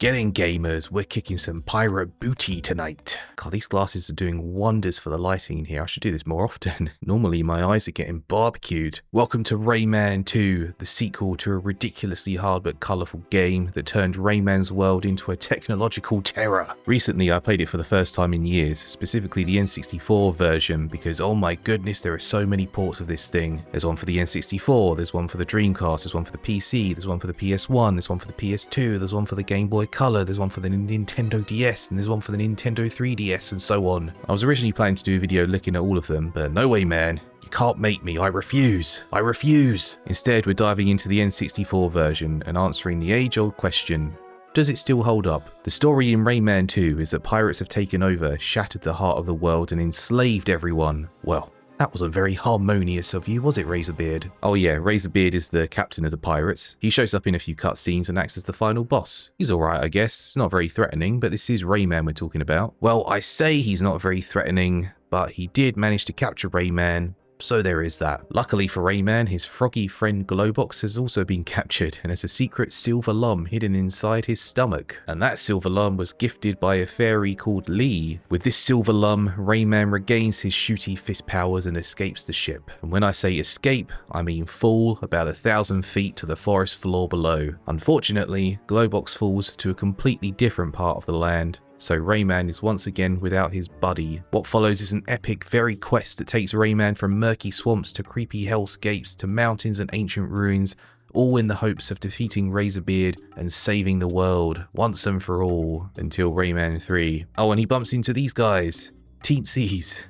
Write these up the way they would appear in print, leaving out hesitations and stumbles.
Get in, gamers, we're kicking some pirate booty tonight. God, these glasses are doing wonders for the lighting in here. I should do this more often. Normally my eyes are getting barbecued. Welcome to Rayman 2, the sequel to a ridiculously hard but colourful game that turned Rayman's world into a technological terror. Recently I played it for the first time in years, specifically the N64 version, because oh my goodness, there are so many ports of this thing. There's one for the N64, there's one for the Dreamcast, there's one for the PC, there's one for the PS1, there's one for the PS2, there's one for the Game Boy Color, there's one for the Nintendo DS, and there's one for the Nintendo 3DS, and so on. I was originally planning to do a video looking at all of them, but no way, man. You can't make me. I refuse. I refuse. Instead, we're diving into the N64 version and answering the age-old question: does it still hold up? The story in Rayman 2 is that pirates have taken over, shattered the heart of the world, and enslaved everyone. Well, that wasn't very harmonious of you, was it, Razorbeard? Oh yeah, Razorbeard is the captain of the pirates. He shows up in a few cutscenes and acts as the final boss. He's alright, I guess. It's not very threatening, but this is Rayman we're talking about. Well, I say he's not very threatening, but he did manage to capture Rayman. So there is that. Luckily for Rayman, his froggy friend Globox has also been captured and has a secret silver lum hidden inside his stomach. And that silver lum was gifted by a fairy called Lee. With this silver lum, Rayman regains his shooty fist powers and escapes the ship. And when I say escape, I mean fall about 1,000 feet to the forest floor below. Unfortunately, Globox falls to a completely different part of the land. So Rayman is once again without his buddy. What follows is an epic, varied quest that takes Rayman from murky swamps to creepy hellscapes to mountains and ancient ruins, all in the hopes of defeating Razorbeard and saving the world once and for all, until Rayman 3. Oh, and he bumps into these guys, Teensies.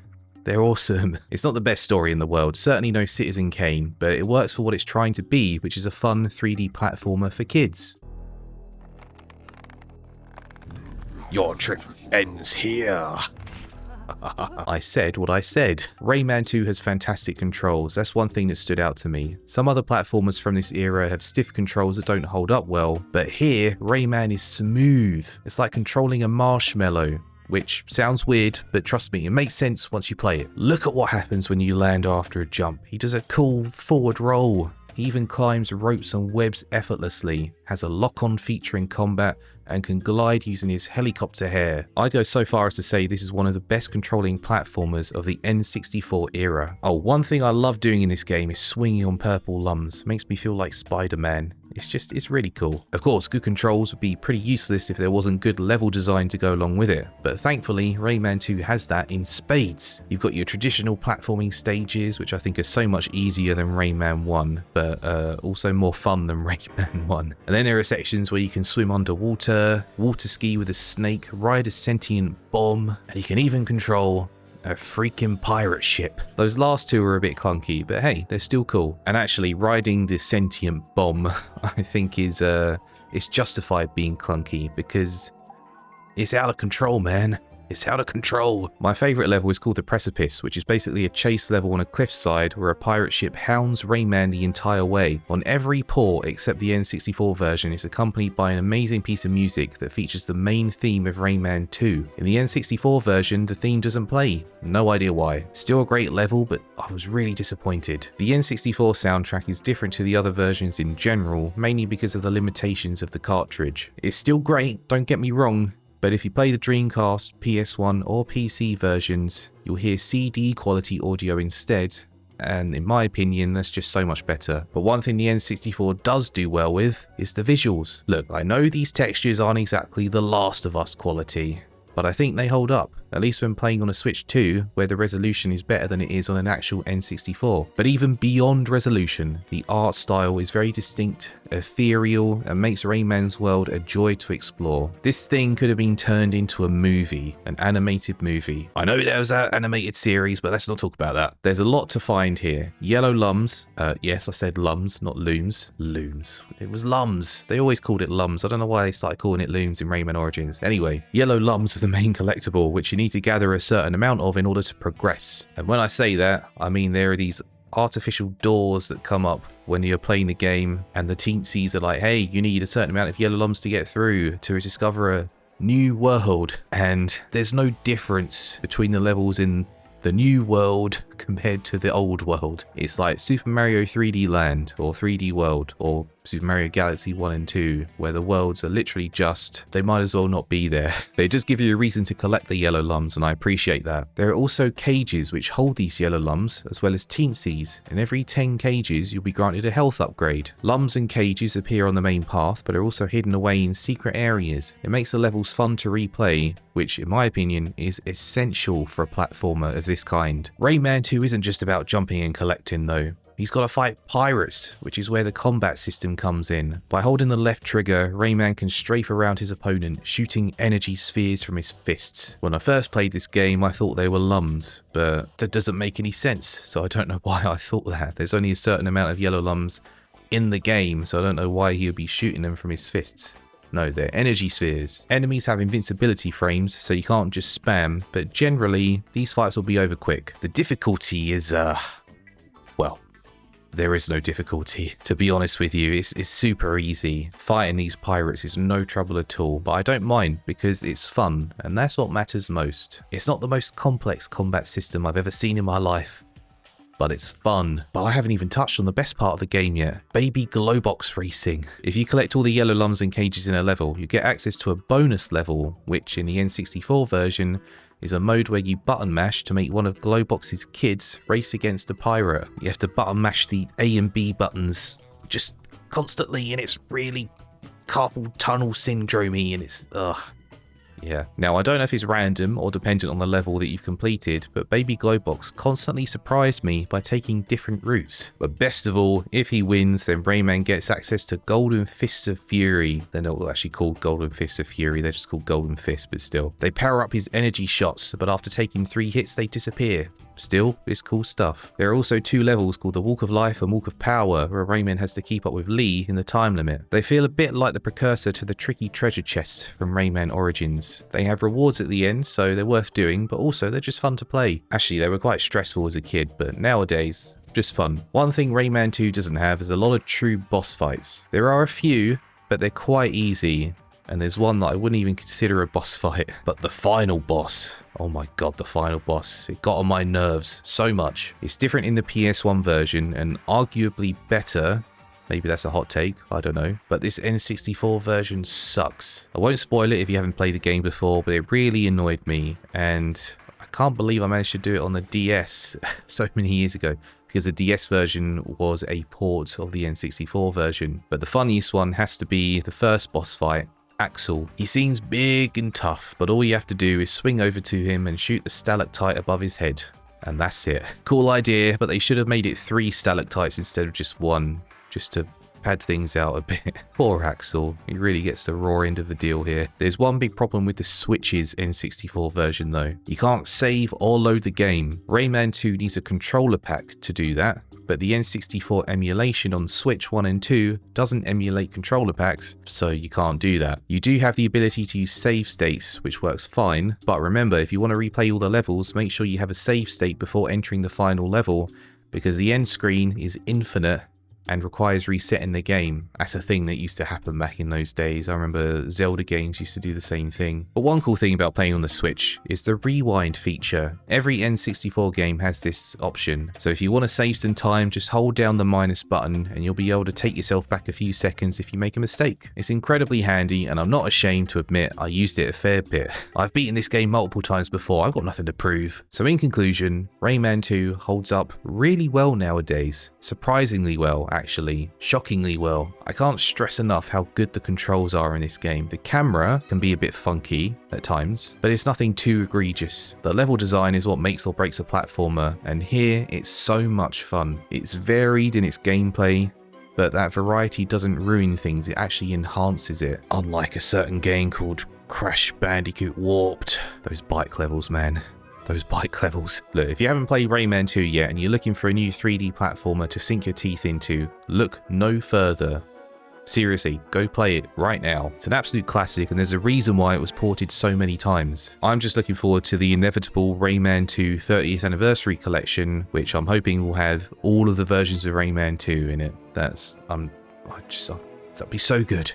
They're awesome. It's not the best story in the world, certainly no Citizen Kane, but it works for what it's trying to be, which is a fun 3D platformer for kids. Your trip ends here. I said what I said. Rayman 2 has fantastic controls. That's one thing that stood out to me. Some other platformers from this era have stiff controls that don't hold up well, but here, Rayman is smooth. It's like controlling a marshmallow. Which sounds weird, but trust me, it makes sense once you play it. Look at what happens when you land after a jump. He does a cool forward roll. He even climbs ropes and webs effortlessly, has a lock-on feature in combat, and can glide using his helicopter hair. I'd go so far as to say this is one of the best controlling platformers of the N64 era. Oh, one thing I love doing in this game is swinging on purple lums. Makes me feel like Spider-Man. It's really cool. Of course, good controls would be pretty useless if there wasn't good level design to go along with it, but thankfully Rayman 2 has that in spades. You've got your traditional platforming stages, which I think are so much easier than Rayman 1, but also more fun than Rayman 1. And then there are sections where you can swim underwater, water ski with a snake, ride a sentient bomb, and you can even control a freaking pirate ship. Those last two are a bit clunky, but hey, they're still cool. And actually, riding the sentient bomb, I think is it's justified being clunky because it's out of control, man. It's out of control. My favourite level is called the Precipice, which is basically a chase level on a cliffside where a pirate ship hounds Rayman the entire way. On every port except the N64 version, it's accompanied by an amazing piece of music that features the main theme of Rayman 2. In the N64 version, the theme doesn't play. No idea why. Still a great level, but I was really disappointed. The N64 soundtrack is different to the other versions in general, mainly because of the limitations of the cartridge. It's still great, don't get me wrong, but if you play the Dreamcast, PS1 or PC versions, you'll hear CD quality audio instead, and in my opinion that's just so much better. But one thing the N64 does do well with is the visuals. Look, I know these textures aren't exactly The Last of Us quality, but I think they hold up, at least when playing on a Switch 2, where the resolution is better than it is on an actual N64. But even beyond resolution, the art style is very distinct, ethereal, and makes Rayman's world a joy to explore. This thing could have been turned into a movie, an animated movie. I know there was that animated series, but let's not talk about that. There's a lot to find here. Yellow lums, yes, I said lums, not looms. Looms. It was lums. They always called it lums. I don't know why they started calling it looms in Rayman Origins. Anyway, yellow lums are the main collectible, which you need to gather a certain amount of in order to progress. And when I say that, I mean there are these artificial doors that come up when you're playing the game, and the teensies are like, hey, you need a certain amount of yellow lums to get through to discover a new world. And there's no difference between the levels in the new world compared to the old world. It's like Super Mario 3D Land or 3D World or Super Mario Galaxy 1 and 2, where the worlds are literally just, they might as well not be there. They just give you a reason to collect the yellow lums, and I appreciate that. There are also cages which hold these yellow lums, as well as teensies, and every 10 cages you'll be granted a health upgrade. Lums and cages appear on the main path, but are also hidden away in secret areas. It makes the levels fun to replay, which in my opinion is essential for a platformer of this kind. Rayman 2 isn't just about jumping and collecting though. He's got to fight pirates, which is where the combat system comes in. By holding the left trigger, Rayman can strafe around his opponent, shooting energy spheres from his fists. When I first played this game, I thought they were lums, but that doesn't make any sense, so I don't know why I thought that. There's only a certain amount of yellow lums in the game, so I don't know why he would be shooting them from his fists. No, they're energy spheres. Enemies have invincibility frames, so you can't just spam, but generally, these fights will be over quick. The difficulty is, well, there is no difficulty. To be honest with you, it's super easy. Fighting these pirates is no trouble at all, but I don't mind because it's fun, and that's what matters most. It's not the most complex combat system I've ever seen in my life, but it's fun. But I haven't even touched on the best part of the game yet, baby Glowbox racing. If you collect all the yellow lums and cages in a level, you get access to a bonus level, which in the N64 version is a mode where you button mash to make one of Glowbox's kids race against a pirate. You have to button mash the A and B buttons just constantly, and it's really carpal tunnel syndrome-y, and it's yeah. Now, I don't know if it's random or dependent on the level that you've completed, but Baby Glowbox constantly surprised me by taking different routes. But best of all, if he wins, then Rayman gets access to Golden Fists of Fury. They're not actually called Golden Fists of Fury, they're just called Golden Fists, but still. They power up his energy shots, but after taking 3 hits, they disappear. Still, it's cool stuff. There are also 2 levels called the Walk of Life and Walk of Power, where Rayman has to keep up with Lee in the time limit. They feel a bit like the precursor to the tricky treasure chests from Rayman Origins. They have rewards at the end, so they're worth doing, but also they're just fun to play. Actually, they were quite stressful as a kid, but nowadays, just fun. One thing Rayman 2 doesn't have is a lot of true boss fights. There are a few, but they're quite easy. And there's one that I wouldn't even consider a boss fight. But the final boss, oh my god, the final boss. It got on my nerves so much. It's different in the PS1 version and arguably better. Maybe that's a hot take, I don't know. But this N64 version sucks. I won't spoil it if you haven't played the game before, but it really annoyed me. And I can't believe I managed to do it on the DS so many years ago, because the DS version was a port of the N64 version. But the funniest one has to be the first boss fight, Axel. He seems big and tough, but all you have to do is swing over to him and shoot the stalactite above his head. And that's it. Cool idea, but they should have made it 3 stalactites instead of just 1, just to pad things out a bit. Poor Axel, he really gets the raw end of the deal here. There's one big problem with the Switch's N64 version though. You can't save or load the game. Rayman 2 needs a controller pack to do that, but the N64 emulation on Switch 1 and 2 doesn't emulate controller packs, so you can't do that. You do have the ability to use save states, which works fine, but remember, if you want to replay all the levels, make sure you have a save state before entering the final level, because the end screen is infinite and requires resetting the game. That's a thing that used to happen back in those days. I remember Zelda games used to do the same thing. But one cool thing about playing on the Switch is the rewind feature. Every N64 game has this option. So if you want to save some time, just hold down the minus button and you'll be able to take yourself back a few seconds if you make a mistake. It's incredibly handy, and I'm not ashamed to admit I used it a fair bit. I've beaten this game multiple times before, I've got nothing to prove. So in conclusion, Rayman 2 holds up really well nowadays. Surprisingly well, actually. Shockingly well. I can't stress enough how good the controls are in this game. The camera can be a bit funky at times, but it's nothing too egregious. The level design is what makes or breaks a platformer, and here it's so much fun. It's varied in its gameplay, but that variety doesn't ruin things, it actually enhances it. Unlike a certain game called Crash Bandicoot Warped. Those bike levels, man. Those bike levels. Look, if you haven't played Rayman 2 yet and you're looking for a new 3D platformer to sink your teeth into, look no further. Seriously, go play it right now. It's an absolute classic, and there's a reason why it was ported so many times. I'm just looking forward to the inevitable Rayman 2 30th anniversary collection, which I'm hoping will have all of the versions of Rayman 2 in it. That'd be so good.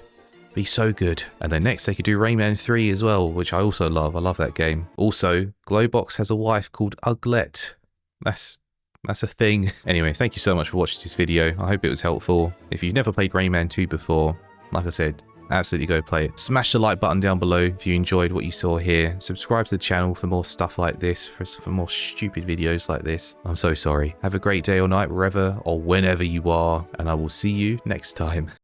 Be so good. And then next they could do Rayman 3 as well, which I also love. I love that game. Also, Glowbox has a wife called Uglet. That's That's a thing. Anyway, thank you so much for watching this video. I hope it was helpful. If you've never played Rayman 2 before, like I said, absolutely go play it. Smash the like button down below if you enjoyed what you saw here. Subscribe to the channel for more stuff like this, for more stupid videos like this. I'm so sorry. Have a great day or night wherever or whenever you are, and I will see you next time.